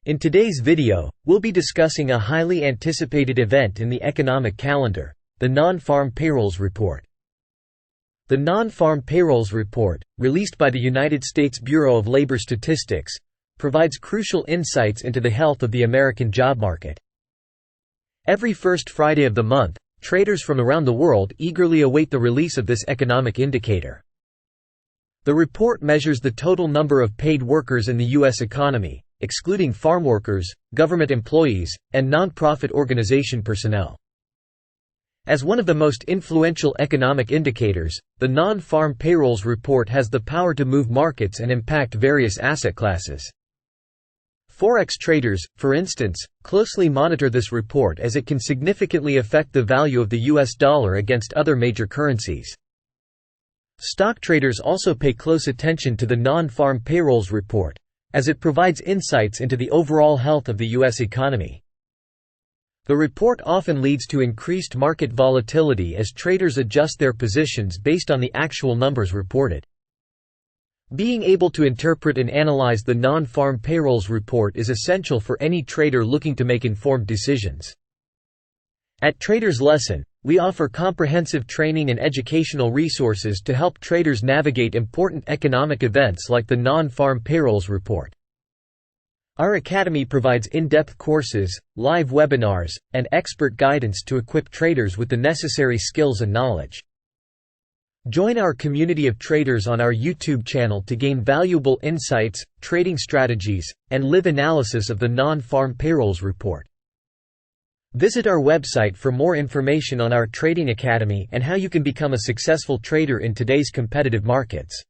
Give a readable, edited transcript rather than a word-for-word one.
In today's video, we'll be discussing a highly anticipated event in the economic calendar, the Non-Farm Payrolls Report. The Non-Farm Payrolls Report, released by the United States Bureau of Labor Statistics, provides crucial insights into the health of the American job market. Every first Friday of the month, traders from around the world eagerly await the release of this economic indicator. The report measures the total number of paid workers in the U.S. economy, excluding farm workers, government employees, and non-profit organization personnel. As one of the most influential economic indicators, the Non-Farm Payrolls Report has the power to move markets and impact various asset classes. Forex traders, for instance, closely monitor this report as it can significantly affect the value of the US dollar against other major currencies. Stock traders also pay close attention to the Non-Farm Payrolls Report, as it provides insights into the overall health of the U.S. economy. The report often leads to increased market volatility as traders adjust their positions based on the actual numbers reported. Being able to interpret and analyze the Non-Farm Payrolls Report is essential for any trader looking to make informed decisions. At Trader's Lesson, we offer comprehensive training and educational resources to help traders navigate important economic events like the Non-Farm Payrolls Report. Our academy provides in-depth courses, live webinars, and expert guidance to equip traders with the necessary skills and knowledge. Join our community of traders on our YouTube channel to gain valuable insights, trading strategies, and live analysis of the Non-Farm Payrolls Report. Visit our website for more information on our trading academy and how you can become a successful trader in today's competitive markets.